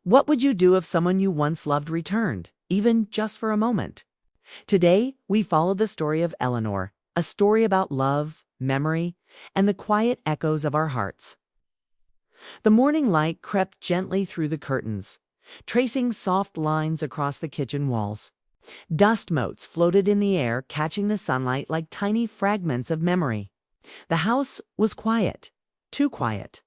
What would you do if someone you once loved returned, even just for a moment? Today, we follow the story of Eleanor, a story about love, memory, and the quiet echoes of our hearts. The morning light crept gently through the curtains, tracing soft lines across the kitchen walls. Dust motes floated in the air, catching the sunlight like tiny fragments of memory. The house was quiet, too quiet.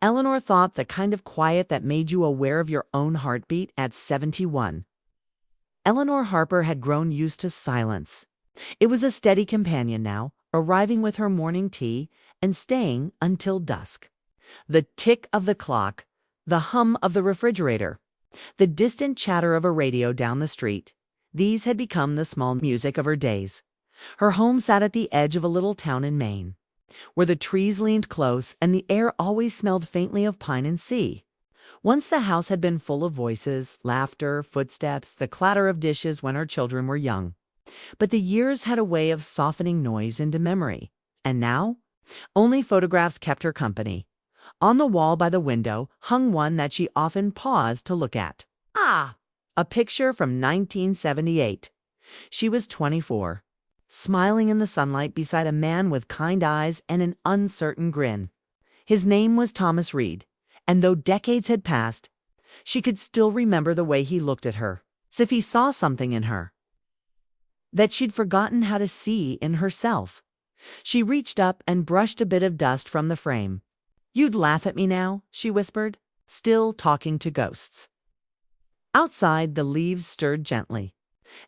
Eleanor thought the kind of quiet that made you aware of your own heartbeat at 71. Eleanor Harper had grown used to silence. It was a steady companion now, arriving with her morning tea and staying until dusk. The tick of the clock, the hum of the refrigerator, the distant chatter of a radio down the street, these had become the small music of her days. Her home sat at the edge of a little town in Maine, where the trees leaned close and the air always smelled faintly of pine and sea. Once the house had been full of voices, laughter, footsteps, the clatter of dishes when her children were young. But the years had a way of softening noise into memory. And now, only photographs kept her company. On the wall by the window hung one that she often paused to look at. A picture from 1978. She was 24, smiling in the sunlight beside a man with kind eyes and an uncertain grin. His name was Thomas Reed, and though decades had passed, she could still remember the way he looked at her, as if he saw something in her that she'd forgotten how to see in herself. She reached up and brushed a bit of dust from the frame. "You'd laugh at me now," she whispered, still talking to ghosts. Outside, the leaves stirred gently.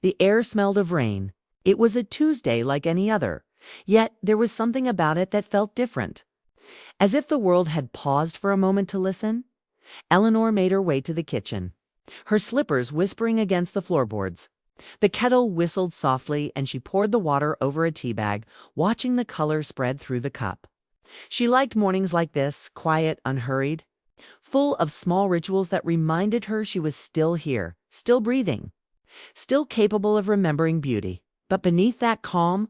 The air smelled of rain. It was a Tuesday like any other, yet there was something about it that felt different. As if the world had paused for a moment to listen, Eleanor made her way to the kitchen, her slippers whispering against the floorboards. The kettle whistled softly, and she poured the water over a tea bag, watching the color spread through the cup. She liked mornings like this, quiet, unhurried, full of small rituals that reminded her she was still here, still breathing, still capable of remembering beauty. But beneath that calm,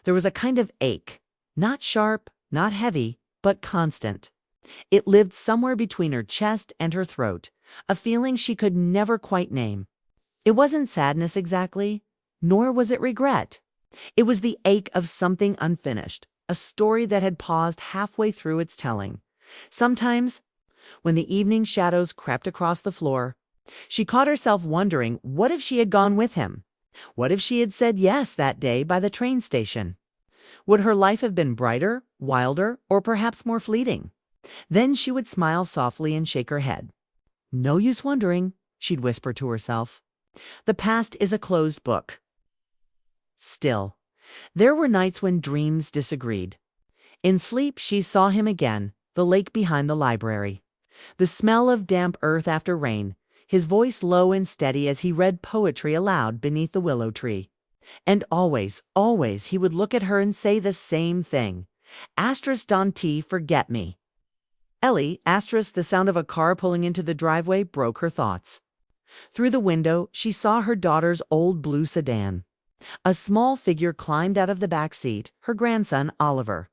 there was a kind of ache, not sharp, not heavy, but constant. It lived somewhere between her chest and her throat, a feeling she could never quite name. It wasn't sadness exactly, nor was it regret. It was the ache of something unfinished, a story that had paused halfway through its telling. Sometimes, when the evening shadows crept across the floor, she caught herself wondering, what if she had gone with him? What if she had said yes that day by the train station? Would her life have been brighter, wilder, or perhaps more fleeting? Then she would smile softly and shake her head. "No use wondering," she'd whisper to herself. "The past is a closed book." Still, there were nights when dreams disagreed. In sleep, she saw him again, the lake behind the library, the smell of damp earth after rain, his voice low and steady as he read poetry aloud beneath the willow tree. And always, always he would look at her and say the same thing. Asterisk Dante, forget me. Ellie, asterisk, the sound of a car pulling into the driveway broke her thoughts. Through the window, she saw her daughter's old blue sedan. A small figure climbed out of the back seat, her grandson, Oliver.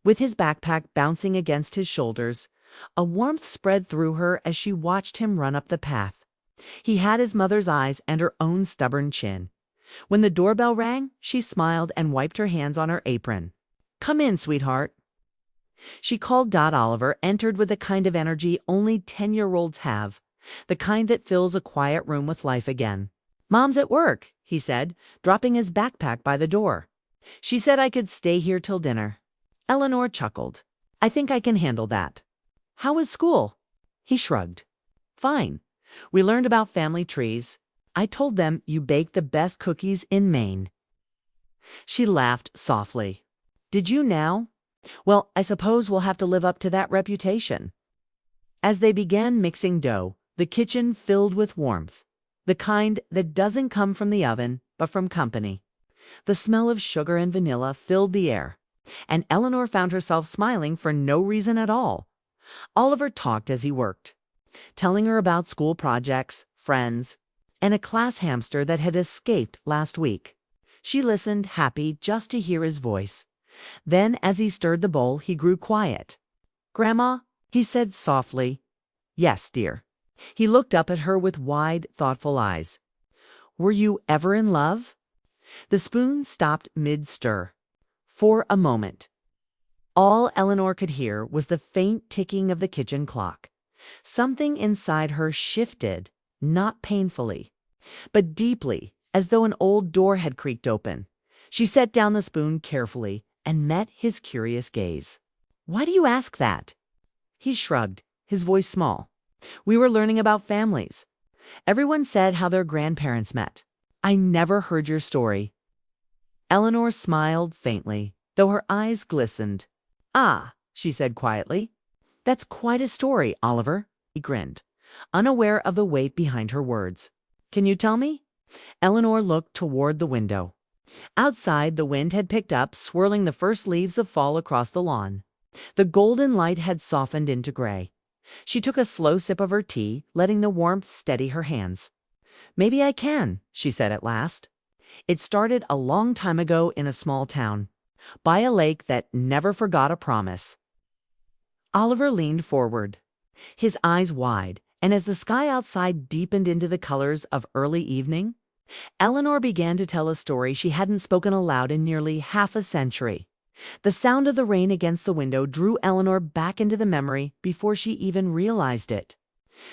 With his backpack bouncing against his shoulders, a warmth spread through her as she watched him run up the path. He had his mother's eyes and her own stubborn chin. When the doorbell rang, she smiled and wiped her hands on her apron. "Come in, sweetheart." She called. Oliver entered with the kind of energy only 10-year-olds have, the kind that fills a quiet room with life again. "Mom's at work," he said, dropping his backpack by the door. "She said I could stay here till dinner." Eleanor chuckled. "I think I can handle that." "How was school?" He shrugged. "Fine. We learned about family trees. I told them you bake the best cookies in Maine." She laughed softly. "Did you now? Well, I suppose we'll have to live up to that reputation." As they began mixing dough, the kitchen filled with warmth, the kind that doesn't come from the oven, but from company. The smell of sugar and vanilla filled the air, and Eleanor found herself smiling for no reason at all. Oliver talked as he worked, telling her about school projects, friends, and a class hamster that had escaped last week. She listened, happy just to hear his voice. Then, as he stirred the bowl, he grew quiet. "Grandma," he said softly. "Yes, dear." He looked up at her with wide, thoughtful eyes. "Were you ever in love?" The spoon stopped mid-stir. For a moment. All Eleanor could hear was the faint ticking of the kitchen clock. Something inside her shifted, not painfully, but deeply, as though an old door had creaked open. She set down the spoon carefully and met his curious gaze. "Why do you ask that?" He shrugged, his voice small. "We were learning about families. Everyone said how their grandparents met. I never heard your story." Eleanor smiled faintly, though her eyes glistened. "Ah," she said quietly. "That's quite a story, Oliver." He grinned, unaware of the weight behind her words. "Can you tell me?" Eleanor looked toward the window. Outside, the wind had picked up, swirling the first leaves of fall across the lawn. The golden light had softened into gray. She took a slow sip of her tea, letting the warmth steady her hands. "Maybe I can," she said at last. "It started a long time ago in a small town, by a lake that never forgot a promise." Oliver leaned forward, his eyes wide, and as the sky outside deepened into the colors of early evening, Eleanor began to tell a story she hadn't spoken aloud in nearly half a century. The sound of the rain against the window drew Eleanor back into the memory before she even realized it.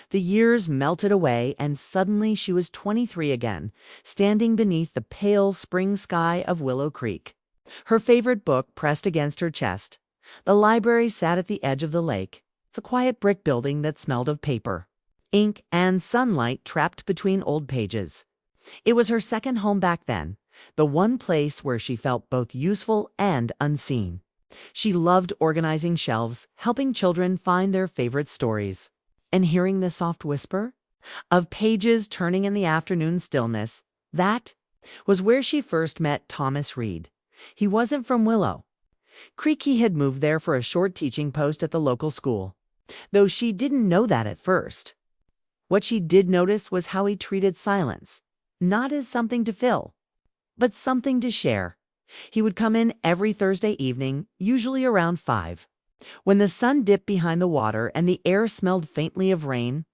The years melted away, and suddenly she was 23 again, standing beneath the pale spring sky of Willow Creek. Her favorite book pressed against her chest. The library sat at the edge of the lake. It's a quiet brick building that smelled of paper, ink, and sunlight trapped between old pages. It was her second home back then, the one place where she felt both useful and unseen. She loved organizing shelves, helping children find their favorite stories, and hearing the soft whisper of pages turning in the afternoon stillness. That was where she first met Thomas Reed. He wasn't from Willow Creek. He had moved there for a short teaching post at the local school, though she didn't know that at first. What she did notice was how he treated silence, not as something to fill, but something to share. He would come in every Thursday evening, usually around 5. When the sun dipped behind the water and the air smelled faintly of rain,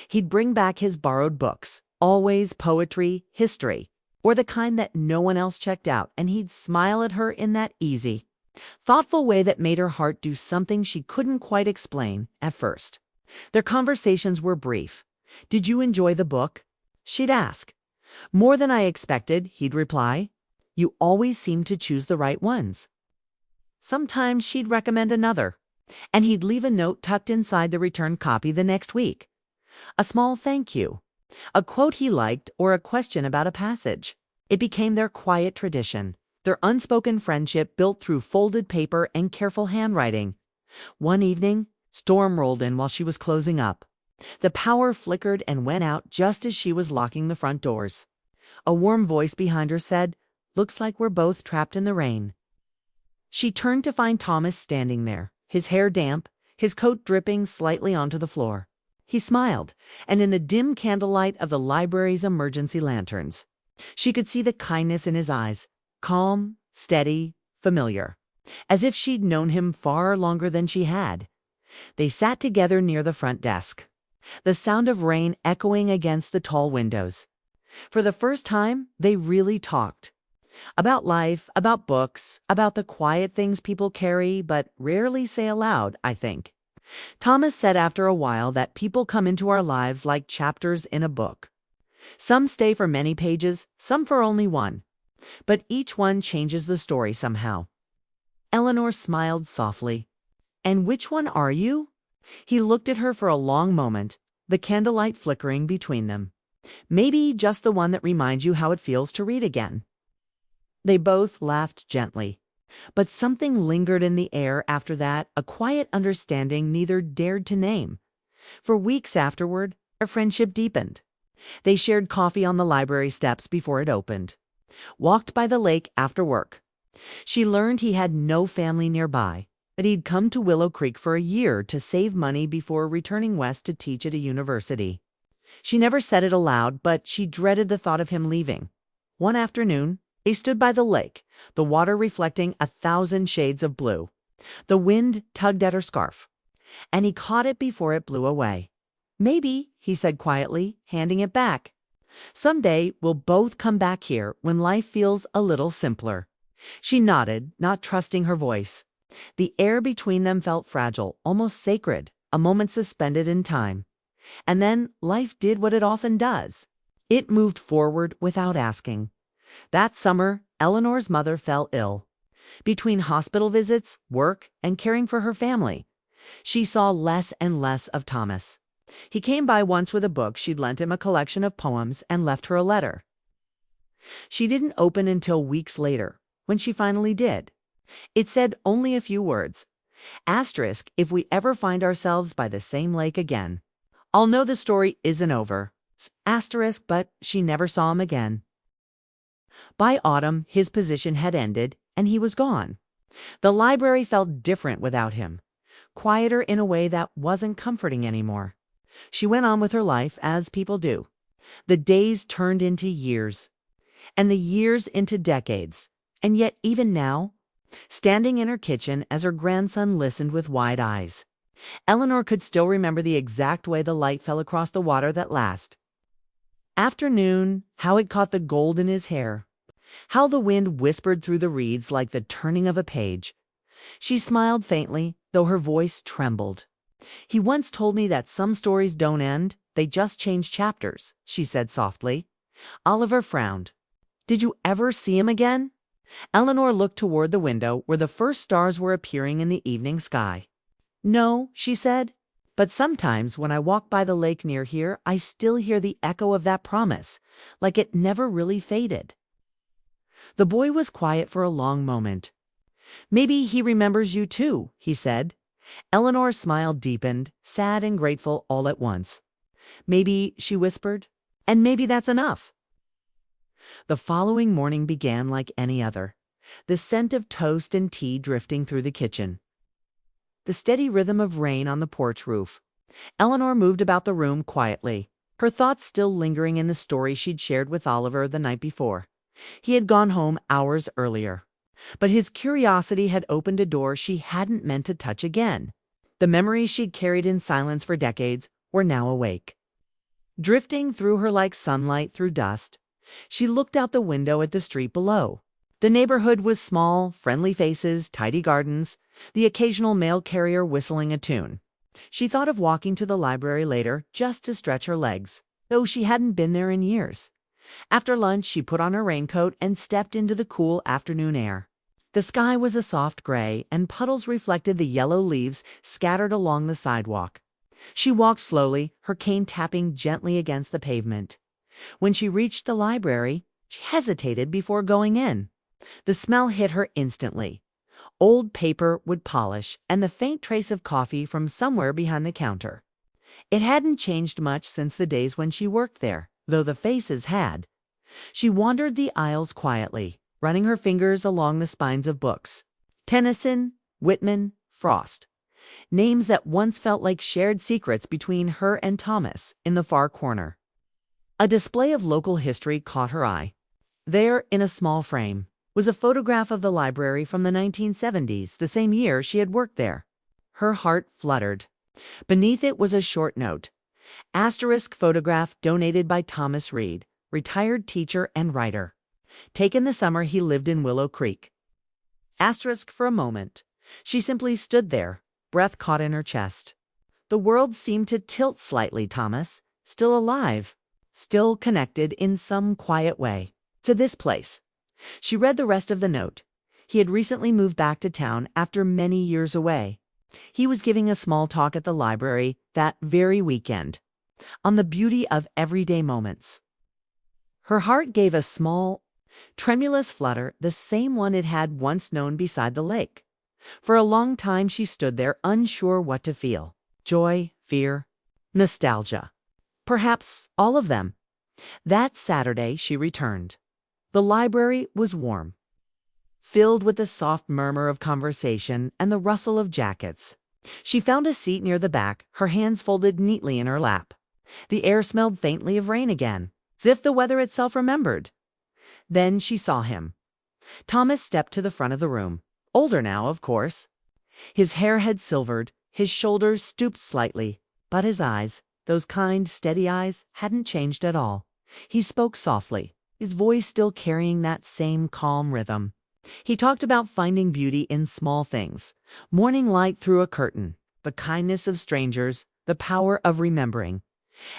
he'd bring back his borrowed books, always poetry, history, or the kind that no one else checked out, and he'd smile at her in that easy, thoughtful way that made her heart do something she couldn't quite explain at first. Their conversations were brief. "Did you enjoy the book?" she'd ask. "More than I expected," he'd reply. "You always seem to choose the right ones." Sometimes she'd recommend another, and he'd leave a note tucked inside the returned copy the next week. A small thank you, a quote he liked, or a question about a passage. It became their quiet tradition, their unspoken friendship built through folded paper and careful handwriting. One evening, storm rolled in while she was closing up. The power flickered and went out just as she was locking the front doors. A warm voice behind her said, "Looks like we're both trapped in the rain." She turned to find Thomas standing there, his hair damp, his coat dripping slightly onto the floor. He smiled, and in the dim candlelight of the library's emergency lanterns, she could see the kindness in his eyes, calm, steady, familiar, as if she'd known him far longer than she had. They sat together near the front desk, the sound of rain echoing against the tall windows. For the first time, they really talked. About life, about books, about the quiet things people carry but rarely say aloud, I think. Thomas said after a while that people come into our lives like chapters in a book. Some stay for many pages, some for only one, but each one changes the story somehow. Eleanor smiled softly. "And which one are you?" He looked at her for a long moment, the candlelight flickering between them. "Maybe just the one that reminds you how it feels to read again." They both laughed gently, but something lingered in the air after that, a quiet understanding neither dared to name. For weeks afterward, their friendship deepened. They shared coffee on the library steps before it opened, walked by the lake after work. She learned he had no family nearby, that he'd come to Willow Creek for a year to save money before returning west to teach at a university. She never said it aloud, but she dreaded the thought of him leaving. One afternoon, they stood by the lake, the water reflecting 1,000 shades of blue. The wind tugged at her scarf, and he caught it before it blew away. Maybe, he said quietly, handing it back. Someday we'll both come back here when life feels a little simpler. She nodded, not trusting her voice. The air between them felt fragile, almost sacred, a moment suspended in time. And then life did what it often does. It moved forward without asking. That summer, Eleanor's mother fell ill. Between hospital visits, work, and caring for her family, she saw less and less of Thomas. He came by once with a book she'd lent him, a collection of poems, and left her a letter. She didn't open until weeks later, when she finally did. It said only a few words. Asterisk, if we ever find ourselves by the same lake again. I'll know the story isn't over. Asterisk, but she never saw him again. By autumn, his position had ended, and he was gone. The library felt different without him, quieter in a way that wasn't comforting anymore. She went on with her life, as people do. The days turned into years, and the years into decades. And yet, even now, standing in her kitchen as her grandson listened with wide eyes, Eleanor could still remember the exact way the light fell across the water that last afternoon, how it caught the gold in his hair, how the wind whispered through the reeds like the turning of a page. She smiled faintly, though her voice trembled. He once told me that some stories don't end, they just change chapters, she said softly. Oliver frowned. Did you ever see him again? Eleanor looked toward the window where the first stars were appearing in the evening sky. No, she said, but sometimes when I walk by the lake near here, I still hear the echo of that promise, like it never really faded. The boy was quiet for a long moment. Maybe he remembers you too, he said. Eleanor's smile deepened, sad and grateful all at once. Maybe, she whispered, and maybe that's enough. The following morning began like any other, the scent of toast and tea drifting through the kitchen, the steady rhythm of rain on the porch roof. Eleanor moved about the room quietly, her thoughts still lingering in the story she'd shared with Oliver the night before. He had gone home hours earlier, but his curiosity had opened a door she hadn't meant to touch again. The memories she'd carried in silence for decades were now awake. Drifting through her like sunlight through dust, she looked out the window at the street below. The neighborhood was small, friendly faces, tidy gardens, the occasional mail carrier whistling a tune. She thought of walking to the library later just to stretch her legs, though she hadn't been there in years. After lunch, she put on her raincoat and stepped into the cool afternoon air. The sky was a soft gray, and puddles reflected the yellow leaves scattered along the sidewalk. She walked slowly, her cane tapping gently against the pavement. When she reached the library, she hesitated before going in. The smell hit her instantly. Old paper, wood polish, and the faint trace of coffee from somewhere behind the counter. It hadn't changed much since the days when she worked there, though the faces had. She wandered the aisles quietly, running her fingers along the spines of books. Tennyson, Whitman, Frost. Names that once felt like shared secrets between her and Thomas in the far corner. A display of local history caught her eye. There, in a small frame, was a photograph of the library from the 1970s, the same year she had worked there. Her heart fluttered. Beneath it was a short note. Asterisk photograph donated by Thomas Reed, retired teacher and writer. Taken the summer he lived in Willow Creek. Asterisk for a moment. She simply stood there, breath caught in her chest. The world seemed to tilt slightly. Thomas, still alive, still connected in some quiet way to this place. She read the rest of the note. He had recently moved back to town after many years away. He was giving a small talk at the library that very weekend on the beauty of everyday moments. Her heart gave a small, tremulous flutter, the same one it had once known beside the lake. For a long time she stood there, unsure what to feel. Joy, fear, nostalgia. Perhaps all of them. That Saturday she returned. The library was warm, filled with the soft murmur of conversation and the rustle of jackets. She found a seat near the back, her hands folded neatly in her lap. The air smelled faintly of rain again, as if the weather itself remembered. Then she saw him. Thomas stepped to the front of the room. Older now, of course. His hair had silvered, his shoulders stooped slightly, but his eyes, those kind, steady eyes, hadn't changed at all. He spoke softly, his voice still carrying that same calm rhythm. He talked about finding beauty in small things, morning light through a curtain, the kindness of strangers, the power of remembering.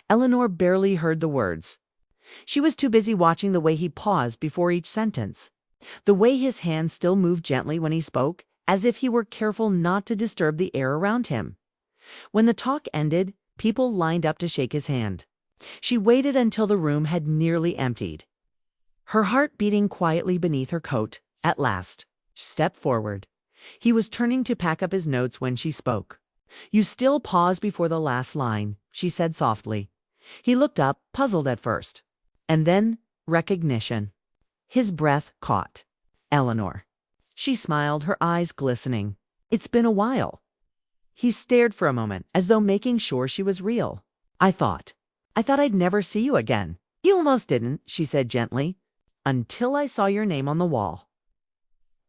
Eleanor barely heard the words. She was too busy watching the way he paused before each sentence, the way his hands still moved gently when he spoke, as if he were careful not to disturb the air around him. When the talk ended, people lined up to shake his hand. She waited until the room had nearly emptied. Her heart beating quietly beneath her coat, at last, she stepped forward. He was turning to pack up his notes when she spoke. "You still pause before the last line," she said softly. He looked up, puzzled at first. And then, recognition. His breath caught. "Eleanor." She smiled, her eyes glistening. "It's been a while." He stared for a moment, as though making sure she was real. I thought I'd never see you again." "You almost didn't," she said gently, "until I saw your name on the wall."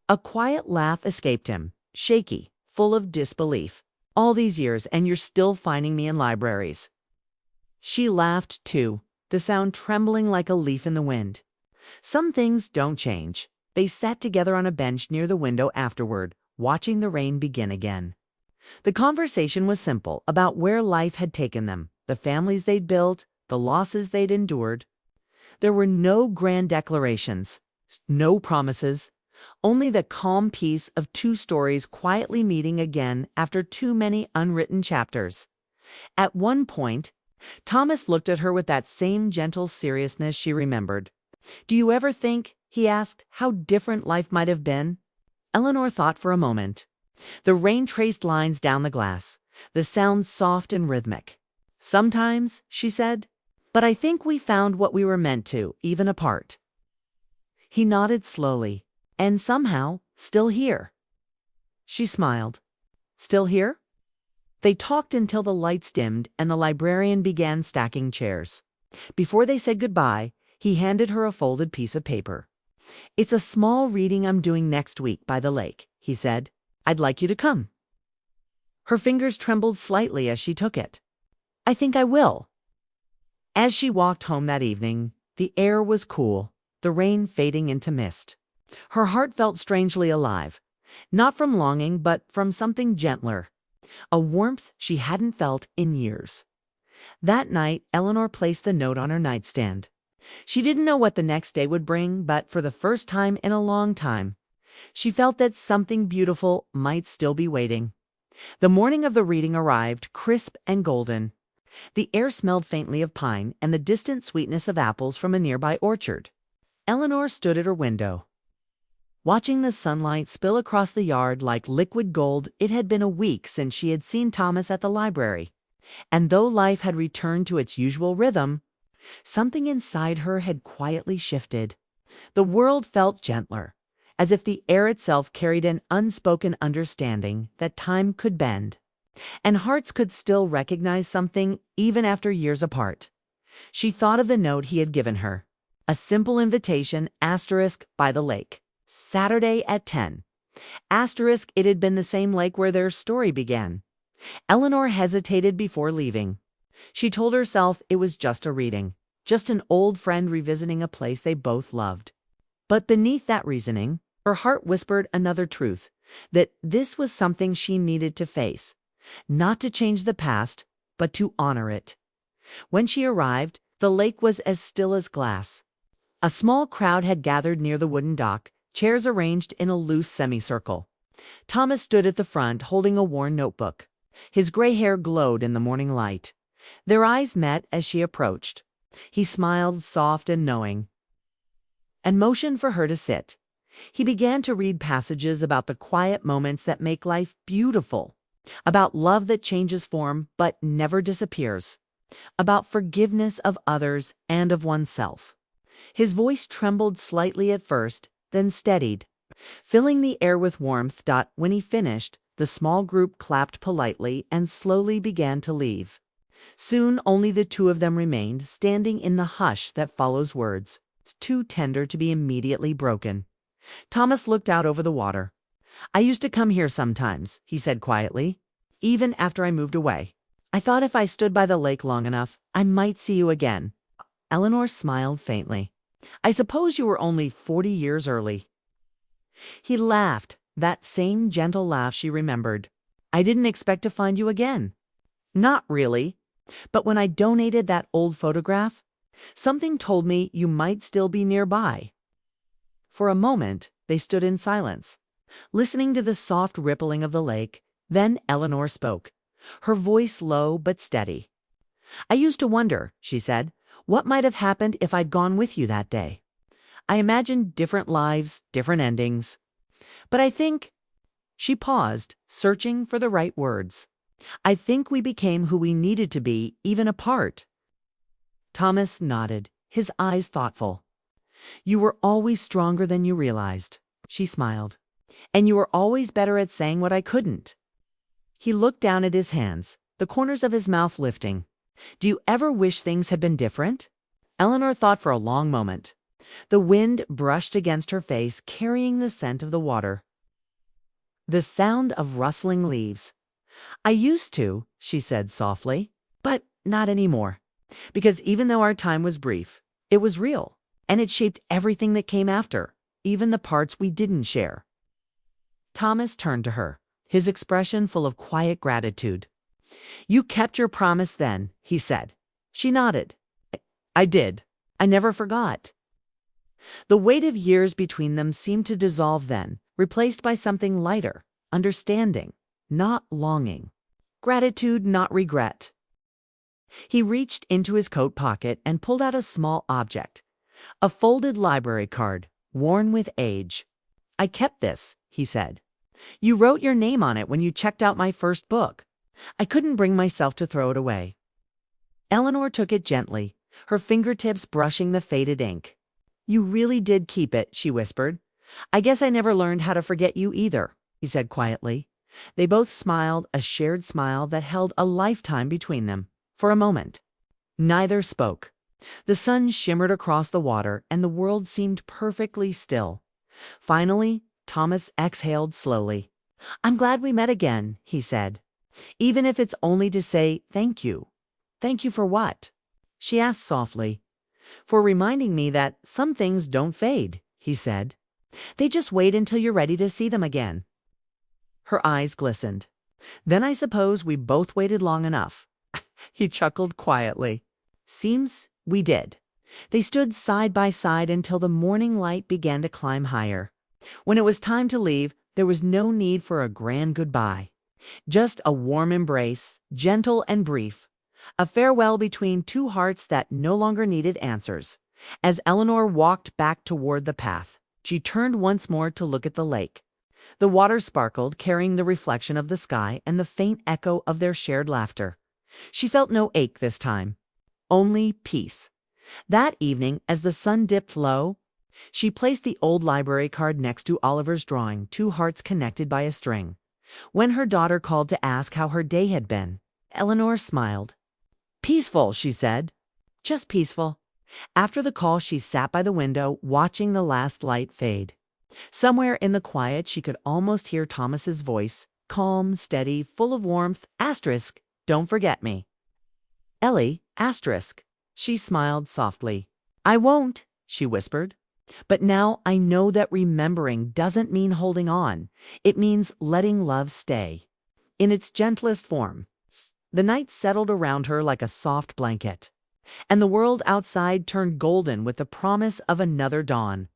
A quiet laugh escaped him, shaky, full of disbelief. "All these years, and you're still finding me in libraries." She laughed too, the sound trembling like a leaf in the wind. Some things don't change. They sat together on a bench near the window afterward, watching the rain begin again. The conversation was simple, about where life had taken them, the families they'd built, the losses they'd endured. There were no grand declarations, no promises, only the calm peace of two stories quietly meeting again after too many unwritten chapters. At one point, Thomas looked at her with that same gentle seriousness she remembered. "Do you ever think," he asked, "how different life might have been?" Eleanor thought for a moment. The rain traced lines down the glass, the sound soft and rhythmic. "Sometimes," she said, "but I think we found what we were meant to, even apart." He nodded slowly. "And somehow, still here." She smiled. "Still here?" They talked until the lights dimmed and the librarian began stacking chairs. Before they said goodbye, he handed her a folded piece of paper. "It's a small reading I'm doing next week by the lake," he said. "I'd like you to come." Her fingers trembled slightly as she took it. "I think I will." As she walked home that evening, the air was cool, the rain fading into mist. Her heart felt strangely alive, not from longing, but from something gentler, a warmth she hadn't felt in years. That night, Eleanor placed the note on her nightstand. She didn't know what the next day would bring, but for the first time in a long time, she felt that something beautiful might still be waiting. The morning of the reading arrived, crisp and golden. The air smelled faintly of pine and the distant sweetness of apples from a nearby orchard. Eleanor stood at her window, watching the sunlight spill across the yard like liquid gold. It had been a week since she had seen Thomas at the library, and though life had returned to its usual rhythm, something inside her had quietly shifted. The world felt gentler, as if the air itself carried an unspoken understanding that time could bend, and hearts could still recognize something even after years apart. She thought of the note he had given her, a simple invitation, asterisk, by the lake. Saturday at 10. Asterisk, it had been the same lake where their story began. Eleanor hesitated before leaving. She told herself it was just a reading, just an old friend revisiting a place they both loved. But beneath that reasoning, her heart whispered another truth, that this was something she needed to face, not to change the past, but to honor it. When she arrived, the lake was as still as glass. A small crowd had gathered near the wooden dock, chairs arranged in a loose semicircle. Thomas stood at the front, holding a worn notebook. His gray hair glowed in the morning light. Their eyes met as she approached. He smiled, soft and knowing, and motioned for her to sit. He began to read passages about the quiet moments that make life beautiful, about love that changes form but never disappears, about forgiveness of others and of oneself. His voice trembled slightly at first, then steadied, filling the air with warmth. When he finished, the small group clapped politely and slowly began to leave. Soon only the two of them remained, standing in the hush that follows words, too tender to be immediately broken. Thomas looked out over the water. "I used to come here sometimes," he said quietly, "even after I moved away. I thought if I stood by the lake long enough, I might see you again. Eleanor smiled faintly. I suppose you were only 40 years early. He laughed, that same gentle laugh she remembered. I didn't expect to find you again. Not really. But when I donated that old photograph, something told me you might still be nearby. For a moment, they stood in silence, listening to the soft rippling of the lake. Then Eleanor spoke, her voice low but steady. I used to wonder, she said, what might have happened if I'd gone with you that day. I imagined different lives, different endings. But I think, she paused, searching for the right words. I think we became who we needed to be, even apart. Thomas nodded, his eyes thoughtful. You were always stronger than you realized, she smiled. And you were always better at saying what I couldn't. He looked down at his hands, the corners of his mouth lifting. Do you ever wish things had been different? Eleanor thought for a long moment. The wind brushed against her face, carrying the scent of the water. The sound of rustling leaves. I used to, she said softly, but not anymore. Because even though our time was brief, it was real, and it shaped everything that came after, even the parts we didn't share. Thomas turned to her, his expression full of quiet gratitude. You kept your promise then, he said. She nodded. I did. I never forgot. The weight of years between them seemed to dissolve then, replaced by something lighter, understanding, not longing. Gratitude, not regret. He reached into his coat pocket and pulled out a small object, a folded library card, worn with age. I kept this, he said. You wrote your name on it when you checked out my first book. I couldn't bring myself to throw it away. Eleanor took it gently, her fingertips brushing the faded ink. You really did keep it, she whispered. I guess I never learned how to forget you either, he said quietly. They both smiled, a shared smile that held a lifetime between them. For a moment, neither spoke. The sun shimmered across the water, and the world seemed perfectly still. Finally, Thomas exhaled slowly. I'm glad we met again, he said. Even if it's only to say thank you. Thank you for what? She asked softly. For reminding me that some things don't fade, he said. They just wait until you're ready to see them again. Her eyes glistened. Then I suppose we both waited long enough. He chuckled quietly. Seems we did. They stood side by side until the morning light began to climb higher. When it was time to leave, there was no need for a grand goodbye. Just a warm embrace, gentle and brief. A farewell between two hearts that no longer needed answers. As Eleanor walked back toward the path, she turned once more to look at the lake. The water sparkled, carrying the reflection of the sky and the faint echo of their shared laughter. She felt no ache this time, only peace. That evening, as the sun dipped low, she placed the old library card next to Oliver's drawing, two hearts connected by a string. When her daughter called to ask how her day had been, Eleanor smiled. Peaceful, she said. Just peaceful. After the call, she sat by the window, watching the last light fade. Somewhere in the quiet, she could almost hear Thomas's voice, calm, steady, full of warmth. Asterisk, don't forget me. Ellie, asterisk. She smiled softly. I won't, she whispered. But now I know that remembering doesn't mean holding on. It means letting love stay. In its gentlest form. The night settled around her like a soft blanket, and the world outside turned golden with the promise of another dawn.